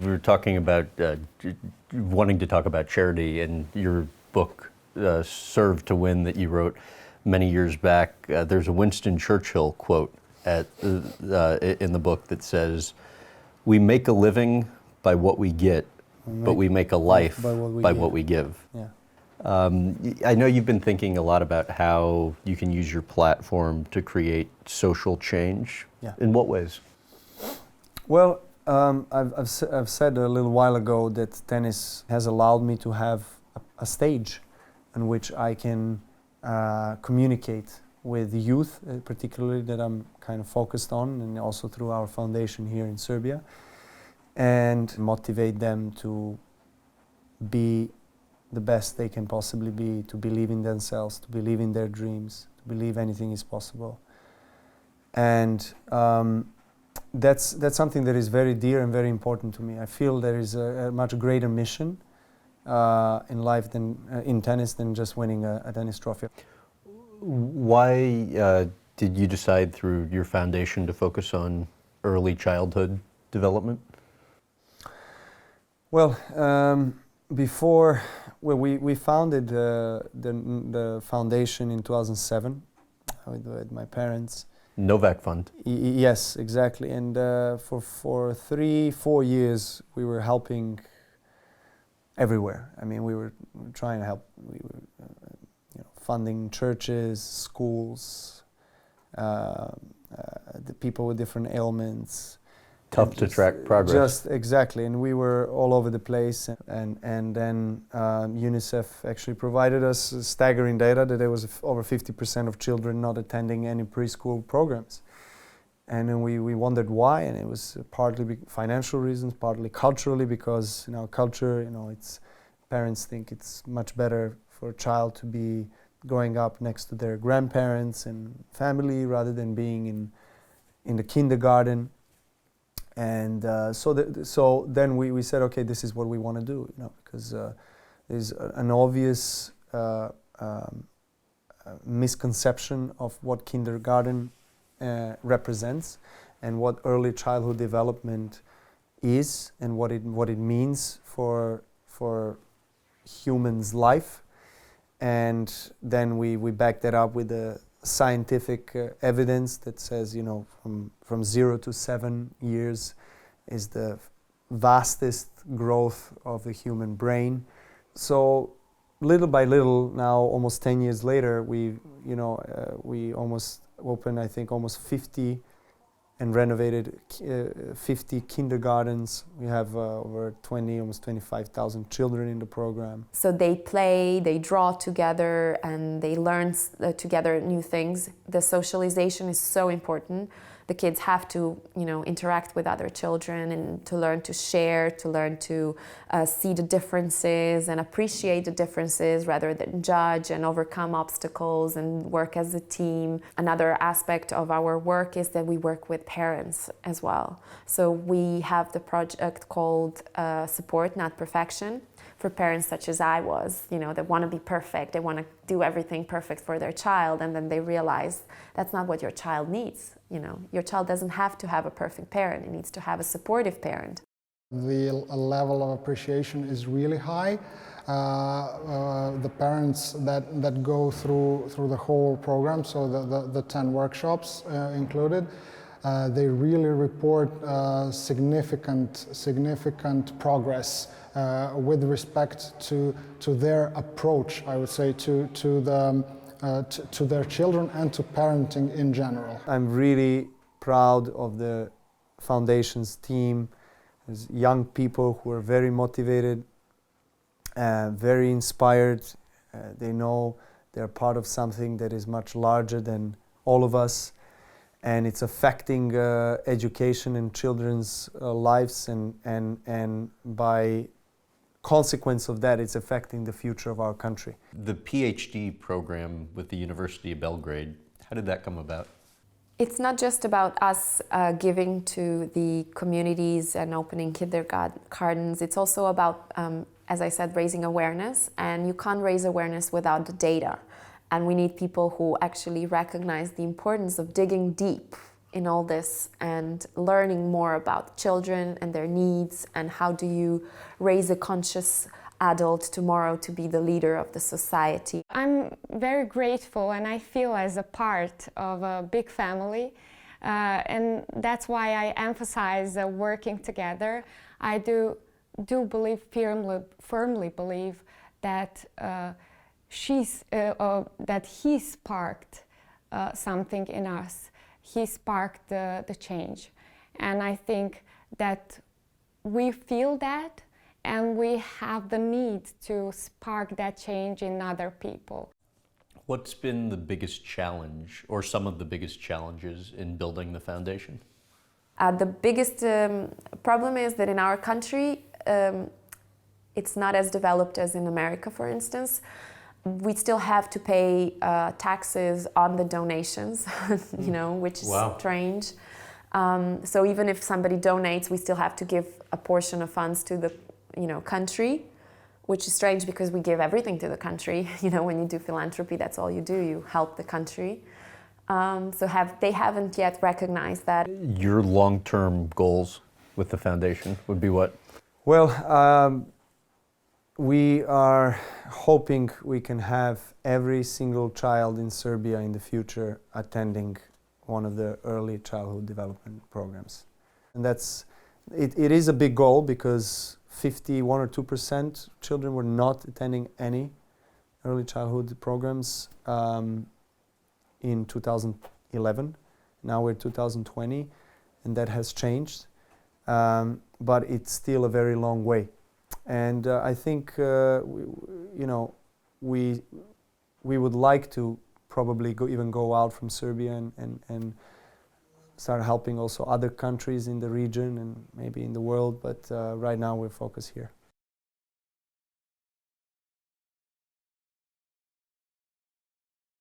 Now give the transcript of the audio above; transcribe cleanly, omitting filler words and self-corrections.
we were talking about wanting to talk about charity, and your book, Serve to Win, that you wrote many years back. There's a Winston Churchill quote in the book that says, "We make a living by what we get, but we make a life by what we give." Yeah. I know you've been thinking a lot about how you can use your platform to create social change. Yeah. In what ways? Well, I've said a little while ago that tennis has allowed me to have a stage in which I can communicate with youth, particularly that I'm kind of focused on, and also through our foundation here in Serbia, and motivate them to be the best they can possibly be, to believe in themselves, to believe in their dreams, to believe anything is possible. And that's something that is very dear and very important to me. I feel there is a much greater mission in life than in tennis than just winning a tennis trophy. Why did you decide through your foundation to focus on early childhood development? Well, we founded the foundation in 2007 with my parents. Novak Fund. Yes, exactly. And for 3-4 years, we were helping everywhere. I mean, we were trying to help. We were funding churches, schools, the people with different ailments. Tough to track progress. Just exactly, and we were all over the place. And then UNICEF actually provided us staggering data that there was over 50% of children not attending any preschool programs. And then we wondered why, and it was partly financial reasons, partly culturally, because in our culture, it's parents think it's much better for a child to be growing up next to their grandparents and family rather than being in the kindergarten. And so then we said, okay, this is what we want to do, because there's an obvious misconception of what kindergarten represents and what early childhood development is and what it means for humans' life. And then we back that up with the scientific evidence that says, from 0 to 7 years is the vastest growth of the human brain. So little by little, now almost 10 years later, we almost opened, I think, almost 50 and renovated 50 kindergartens. We have over almost 25,000 children in the program. So they play, they draw together, and they learn together new things. The socialization is so important. The kids have to, interact with other children and to learn to share, to learn to see the differences and appreciate the differences rather than judge and overcome obstacles and work as a team. Another aspect of our work is that we work with parents as well. So we have the project called Support, Not Perfection, for parents such as I was, that want to be perfect, they want to do everything perfect for their child, and then they realize that's not what your child needs. Your child doesn't have to have a perfect parent, it needs to have a supportive parent. The level of appreciation is really high. The parents that go through the whole program, so the 10 workshops included, they really report significant progress with respect to their approach, I would say, to their children and to parenting in general. I'm really proud of the foundation's team. There's young people who are very motivated, very inspired. They know they're part of something that is much larger than all of us. And it's affecting education in children's lives, and by consequence of that, it's affecting the future of our country. The PhD program with the University of Belgrade, how did that come about? It's not just about us giving to the communities and opening kindergartens. It's also about, as I said, raising awareness. And you can't raise awareness without the data. And we need people who actually recognize the importance of digging deep in all this and learning more about children and their needs and how do you raise a conscious adult tomorrow to be the leader of the society. I'm very grateful and I feel as a part of a big family, and that's why I emphasize working together. I do believe, firmly believe that that he sparked something in us. He sparked the change, and I think that we feel that, and we have the need to spark that change in other people. What's been the biggest challenge, or some of the biggest challenges, in building the foundation? The biggest problem is that in our country, it's not as developed as in America, for instance. We still have to pay taxes on the donations, you know, which is strange. So even if somebody donates, we still have to give a portion of funds to the country, which is strange because we give everything to the country. You know, when you do philanthropy, that's all you do, you help the country. So they haven't yet recognized that. Your long-term goals with the foundation would be what? Well, we are hoping we can have every single child in Serbia in the future attending one of the early childhood development programs. And it is a big goal because 51 or 2% children were not attending any early childhood programs in 2011. Now we're 2020, and that has changed. But it's still a very long way. And I think we would like to probably even go out from Serbia and start helping also other countries in the region and maybe in the world, but right now we're focused here.